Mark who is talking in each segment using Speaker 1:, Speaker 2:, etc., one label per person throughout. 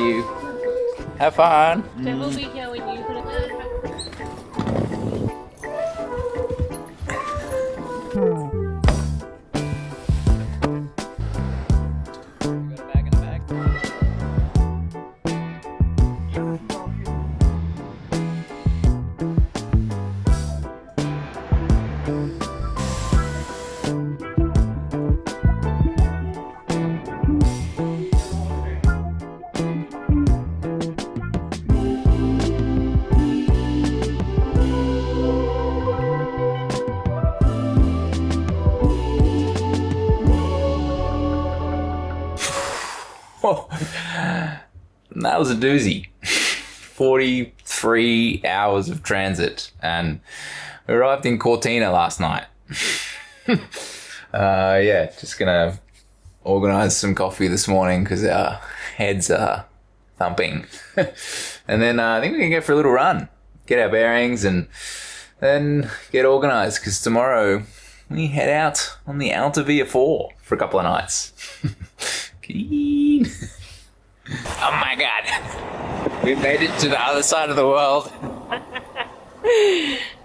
Speaker 1: you. Have fun.
Speaker 2: They will be here when you put it down.
Speaker 1: Oh, that was a doozy. 43 hours of transit, and we arrived in Cortina last night. Yeah, just gonna organize some coffee this morning because our heads are thumping. And then I think we can go for a little run, get our bearings, and then get organized because tomorrow we head out on the Alta Via 4 for a couple of nights. Keen. Oh my god, we made it to the other side of the world.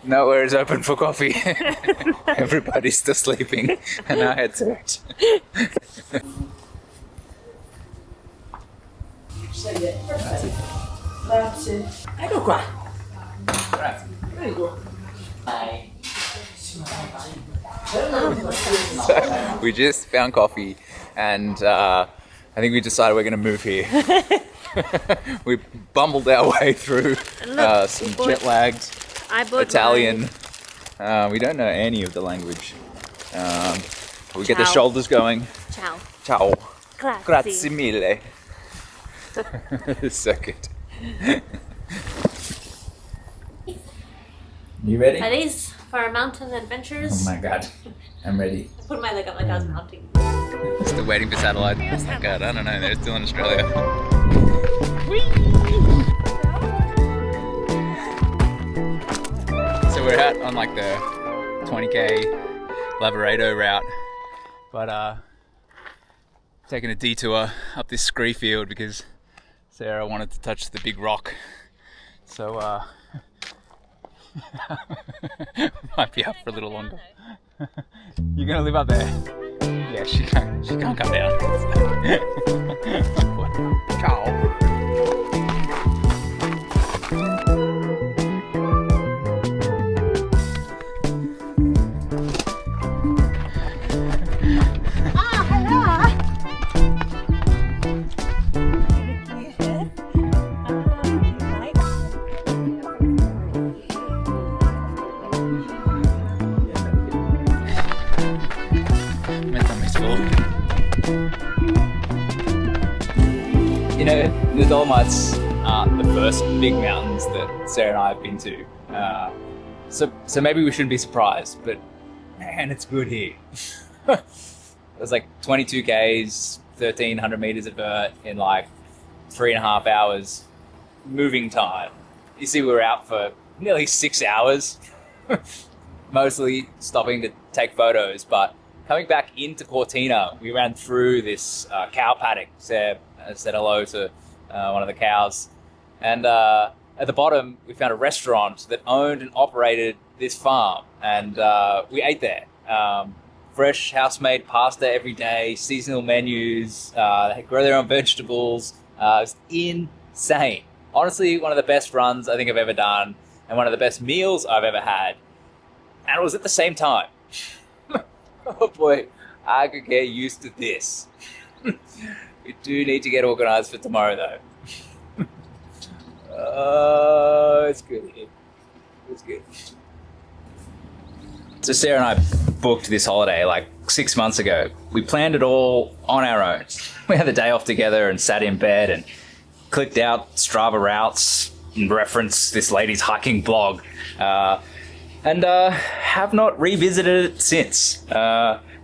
Speaker 1: Nowhere is open for coffee. Everybody's still sleeping and our heads hurt.
Speaker 3: Grazie. Ecco qua. Prego.
Speaker 1: So we just found coffee and I think we decided we're going to move here. We bumbled our way through some jet-lagged Italian. We don't know any of the language. We get the shoulders going.
Speaker 2: Ciao.
Speaker 1: Ciao.
Speaker 2: Grazie.
Speaker 1: Grazie mille. So good. You ready?
Speaker 2: Ready for our mountain adventures?
Speaker 1: Oh my god, I'm ready.
Speaker 2: I put my leg up like I was mounting.
Speaker 1: Still waiting for satellite. Oh my god, I don't know, they're still in Australia. So we're out on like the 20k Lavaredo route, but taking a detour up this scree field because Sarah wanted to touch the big rock. So might be up for a little longer. You're gonna live up there? Yeah, she can't come down. Ciao. You know, the Dolomites aren't the first big mountains that Sarah and I have been to. So maybe we shouldn't be surprised, but man, it's good here. There's like 22 Ks, 1,300 meters of vert in like 3.5 hours moving time. You see, we were out for nearly 6 hours, mostly stopping to take photos, but coming back into Cortina, we ran through this cow paddock. Said hello to one of the cows. And at the bottom, we found a restaurant that owned and operated this farm. And we ate there. Fresh house-made pasta every day, seasonal menus, they grow their own vegetables. It was insane. Honestly, one of the best runs I think I've ever done, and one of the best meals I've ever had. And it was at the same time. Oh boy, I could get used to this. We do need to get organized for tomorrow though. It's good here. It's good. So Sarah and I booked this holiday like 6 months ago. We planned it all on our own. We had the day off together and sat in bed and clicked out Strava routes and referenced this lady's hiking blog. And have not revisited it since.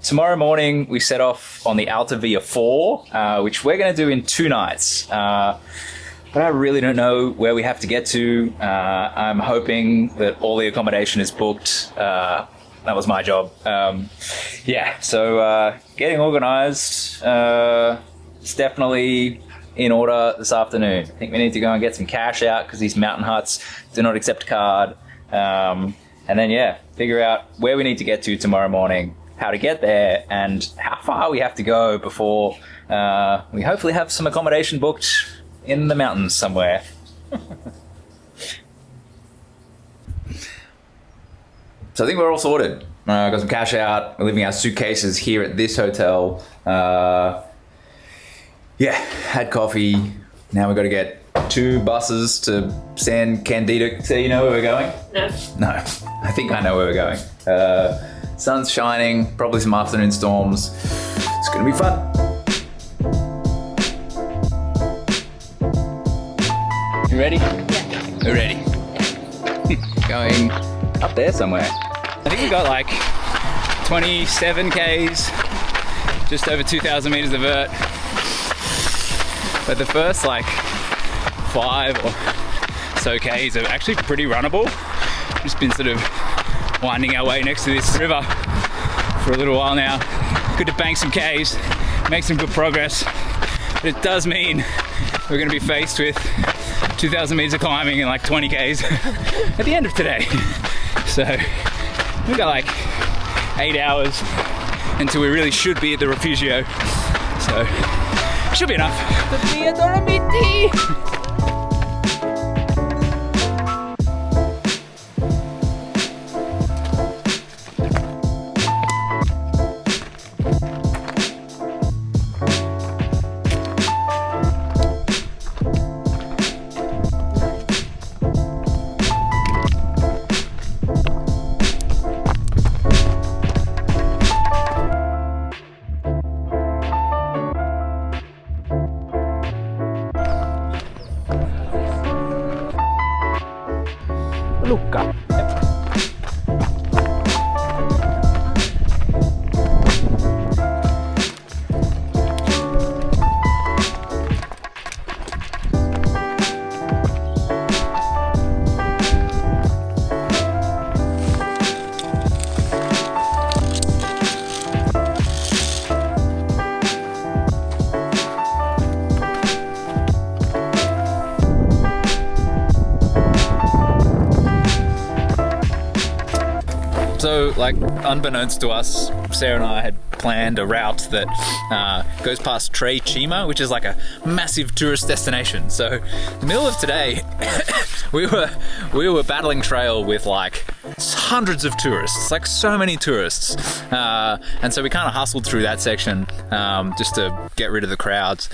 Speaker 1: Tomorrow morning we set off on the Alta Via 4, which we're going to do in 2 nights. But I really don't know where we have to get to. I'm hoping that all the accommodation is booked. That was my job. Yeah, so getting organized. It's definitely in order this afternoon. I think we need to go and get some cash out because these mountain huts do not accept card. And then, yeah, figure out where we need to get to tomorrow morning, how to get there, and how far we have to go before we hopefully have some accommodation booked in the mountains somewhere. So I think we're all sorted. Got some cash out. We're leaving our suitcases here at this hotel. Yeah, had coffee. Now we've got to get 2 buses to San Candida. So you know where we're going?
Speaker 2: No.
Speaker 1: No, I think I know where we're going. Sun's shining, probably some afternoon storms. It's gonna be fun. You ready?
Speaker 2: Yeah.
Speaker 1: We're ready. Going up there somewhere. I think we got like 27 Ks, just over 2,000 meters of vert. But the first like 5 or so Ks are actually pretty runnable. Just been sort of winding our way next to this river for a little while now. Good to bank some Ks, make some good progress. But it does mean we're gonna be faced with 2,000 meters of climbing and like 20 Ks at the end of today. So we've got like 8 hours until we really should be at the Refugeio. So should be enough. The Via Dolomite! Luca. So, like, unbeknownst to us, Sarah and I had planned a route that goes past Tre Chima, which is like a massive tourist destination. So, in the middle of today, we were battling trail with like hundreds of tourists, like so many tourists, and so we kind of hustled through that section just to get rid of the crowds.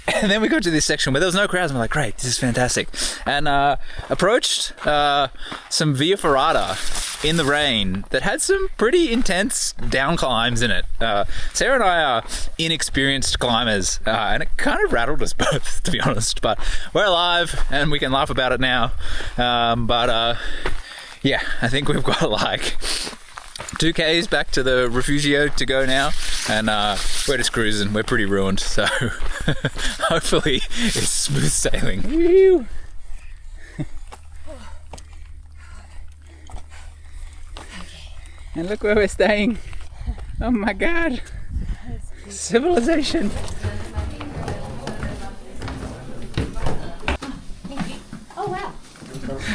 Speaker 1: And then we got to this section where there was no crowds, and we're like, great, this is fantastic. And approached some Via Ferrata in the rain that had some pretty intense down climbs in it. Sarah and I are inexperienced climbers, and it kind of rattled us both, to be honest. But we're alive, and we can laugh about it now. Yeah, I think we've got like 2 Ks back to the Refugio to go now, and we're just cruising. We're pretty ruined, so hopefully it's smooth sailing. Woo! And look where we're staying. Oh my god, civilization.
Speaker 2: Oh wow.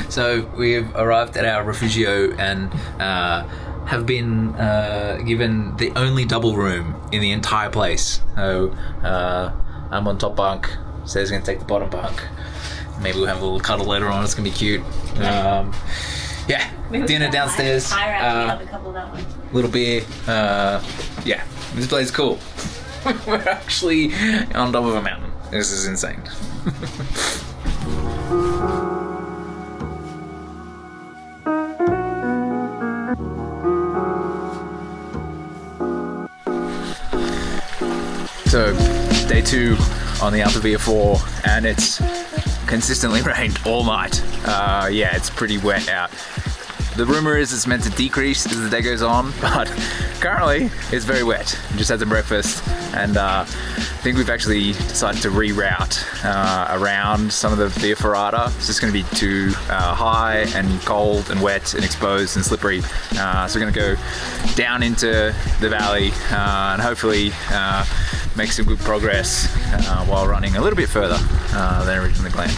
Speaker 1: So we've arrived at our Refugio and have been given the only double room in the entire place. So I'm on top bunk, Sarah's gonna take the bottom bunk. Maybe we'll have a little cuddle later on, it's gonna be cute. Yeah, dinner downstairs, little beer, yeah, this place is cool. We're actually on top of a mountain. This is insane. So, day 2 on the Alta Via 4, and it's consistently rained all night. Yeah, it's pretty wet out. The rumor is it's meant to decrease as the day goes on, but currently it's very wet. Just had some breakfast, and think we've actually decided to reroute around some of the Via Ferrata. It's just going to be too high and cold and wet and exposed and slippery. So we're going to go down into the valley and hopefully make some good progress while running a little bit further than originally planned.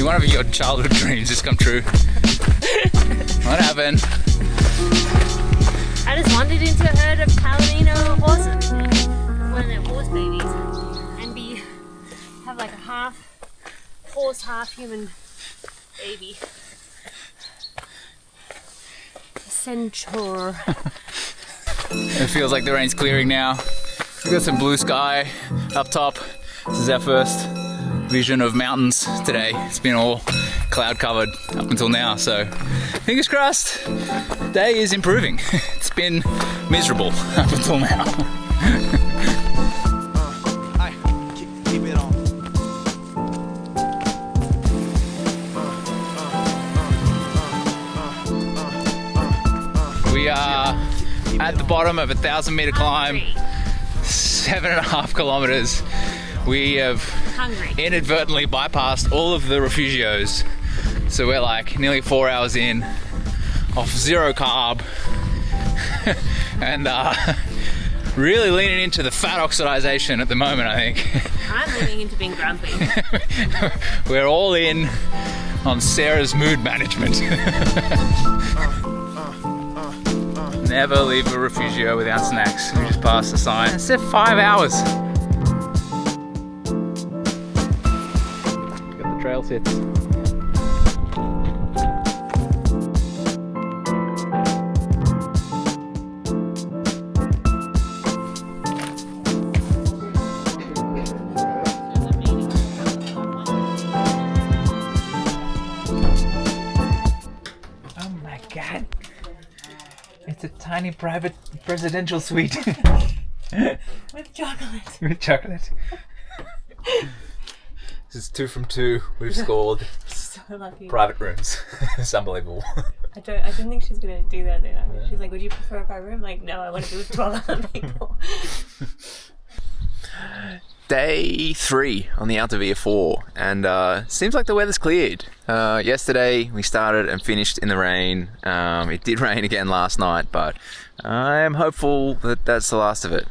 Speaker 1: One of your childhood dreams just come true. What happened?
Speaker 2: I just wandered into a herd of Palomino horses when they're horse babies and have like a half horse, half human baby. A centaur.
Speaker 1: It feels like the rain's clearing now. We've got some blue sky up top. This is our first vision of mountains today. It's been all cloud covered up until now, so fingers crossed, day is improving. It's been miserable up until now.
Speaker 4: Keep it on.
Speaker 1: We are at the bottom of a 1,000-meter climb, 7.5 kilometers. We have inadvertently bypassed all of the refugios, so we're like nearly 4 hours in, off 0 carb, and really leaning into the fat oxidization at the moment, I think.
Speaker 2: I'm leaning into being grumpy.
Speaker 1: We're all in on Sarah's mood management. Never leave a refugio without snacks. We just passed the sign. It said 5 hours. Trail sits. Oh my god. It's a tiny private presidential suite.
Speaker 2: With chocolate.
Speaker 1: With chocolate. This is 2 from 2. We've scored
Speaker 2: So lucky.
Speaker 1: private rooms. It's unbelievable.
Speaker 2: I didn't think she's gonna do that then. She's like, would you prefer a private room? Like, no, I want to be with 12 other people.
Speaker 4: Day 3 on the Alta Via 4, and seems like the weather's cleared. Yesterday we started and finished in the rain. It did rain again last night, but I am hopeful that that's the last of it.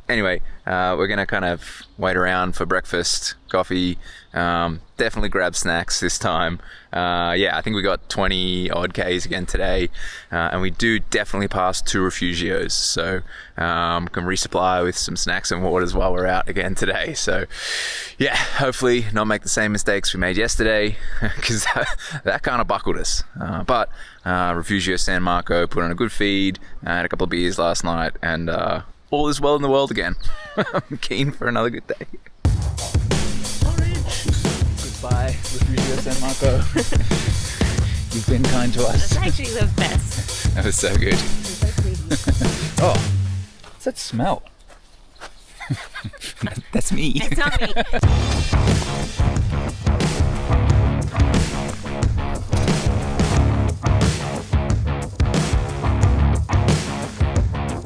Speaker 4: Anyway, we're gonna kind of wait around for breakfast, coffee, definitely grab snacks this time. Yeah, I think we got 20 odd Ks again today, and we do definitely pass 2 refugios, so can resupply with some snacks and waters while we're out again today. So yeah, hopefully not make the same mistakes we made yesterday, because that kind of buckled us. But Refugio San Marco put on a good feed, had a couple of beers last night, and all is well in the world again. I'm keen for another good day.
Speaker 1: Goodbye, Refugio San Marco. You've been kind to us.
Speaker 2: That's actually the best.
Speaker 1: That was so good. Oh, what's that smell? That's me.
Speaker 2: It's not me.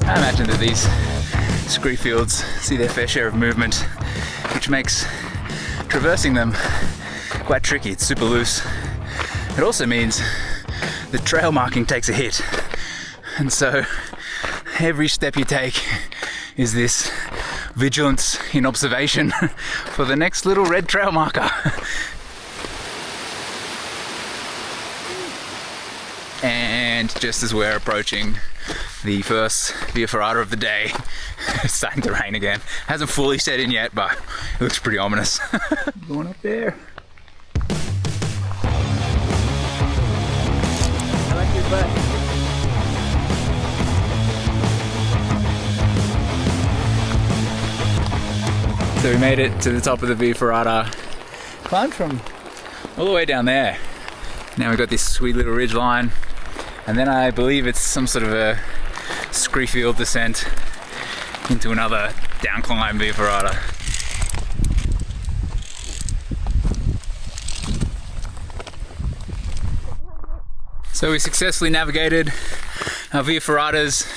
Speaker 1: I imagine that these scree fields see their fair share of movement, which makes traversing them quite tricky. It's super loose. It also means the trail marking takes a hit, and so every step you take is this vigilance in observation for the next little red trail marker. And just as we're approaching the first Via Ferrata of the day, it's starting to rain again. Hasn't fully set in yet, but it looks pretty ominous. Going up there. I like your butt. So we made it to the top of the Via Ferrata. Climbed from all the way down there. Now we've got this sweet little ridge line, and then I believe it's some sort of a scree-field descent into another down climb via ferrata. So we successfully navigated our via ferratas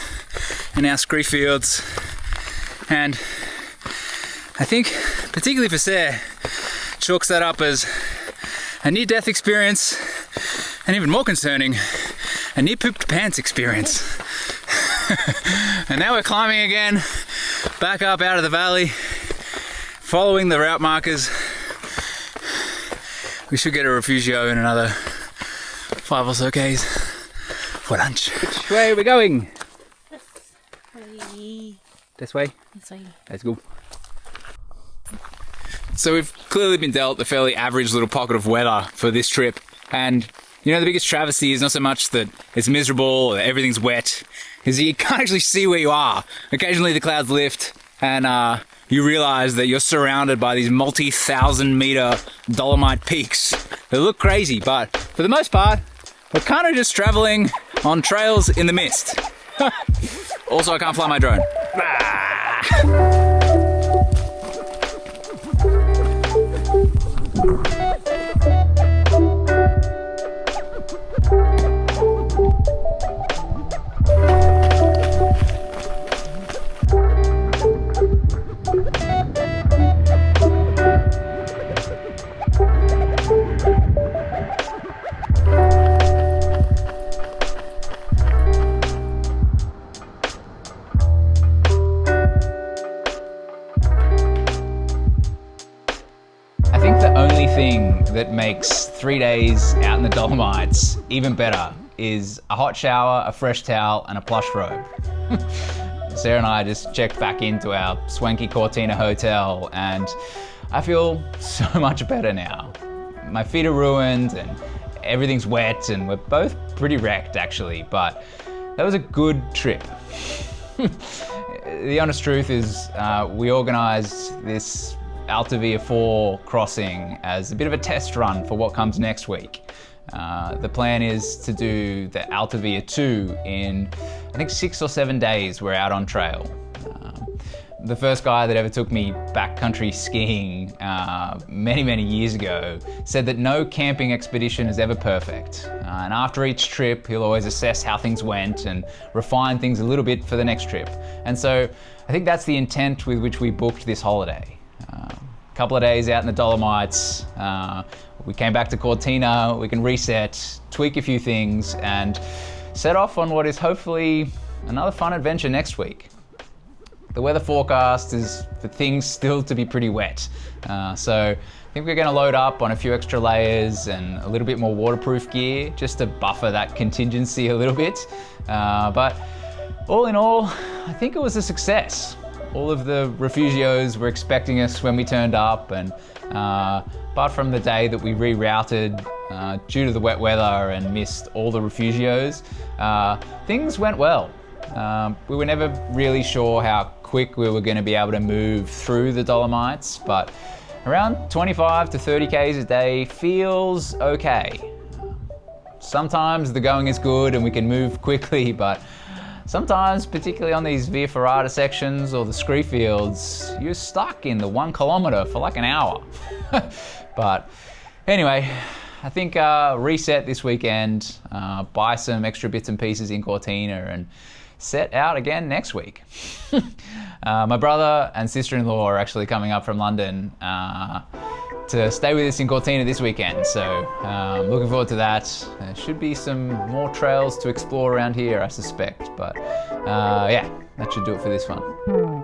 Speaker 1: and our scree fields, and I think particularly for Sarah, chalks that up as a near-death experience, and even more concerning, a near-pooped pants experience. And now we're climbing again, back up out of the valley, following the route markers. We should get a Refugio in another 5 or so k's for lunch. Which way are we going? This way?
Speaker 2: This way.
Speaker 1: Let's go. So we've clearly been dealt a fairly average little pocket of weather for this trip, and you know, the biggest travesty is not so much that it's miserable or that everything's wet, is that you can't actually see where you are. Occasionally the clouds lift and you realise that you're surrounded by these multi-thousand metre Dolomite peaks. They look crazy, but for the most part, we're kind of just travelling on trails in the mist. Also, I can't fly my drone. That makes 3 days out in the Dolomites even better is a hot shower, a fresh towel, and a plush robe. Sarah and I just checked back into our swanky Cortina hotel, and I feel so much better now. My feet are ruined and everything's wet, and we're both pretty wrecked actually, but that was a good trip. The honest truth is we organised this Alta Via 4 crossing as a bit of a test run for what comes next week. The plan is to do the Alta Via 2 in, I think, 6 or 7 days we're out on trail. The first guy that ever took me backcountry skiing many years ago said that no camping expedition is ever perfect. And after each trip, he'll always assess how things went and refine things a little bit for the next trip. And so I think that's the intent with which we booked this holiday. A couple of days out in the Dolomites, we came back to Cortina, we can reset, tweak a few things, and set off on what is hopefully another fun adventure next week. The weather forecast is for things still to be pretty wet, so I think we're going to load up on a few extra layers and a little bit more waterproof gear just to buffer that contingency a little bit. But all in all, I think it was a success. All of the Refugios were expecting us when we turned up, and apart from the day that we rerouted due to the wet weather and missed all the Refugios, things went well. We were never really sure how quick we were going to be able to move through the Dolomites, but around 25 to 30 k's a day feels okay. Sometimes the going is good and we can move quickly, but sometimes, particularly on these via ferrata sections or the scree fields, you're stuck in the 1 kilometre for like an hour. But anyway, I think reset this weekend, buy some extra bits and pieces in Cortina, and set out again next week. My brother and sister-in-law are actually coming up from London to stay with us in Cortina this weekend, so looking forward to that. There should be some more trails to explore around here, I suspect, but yeah, that should do it for this one.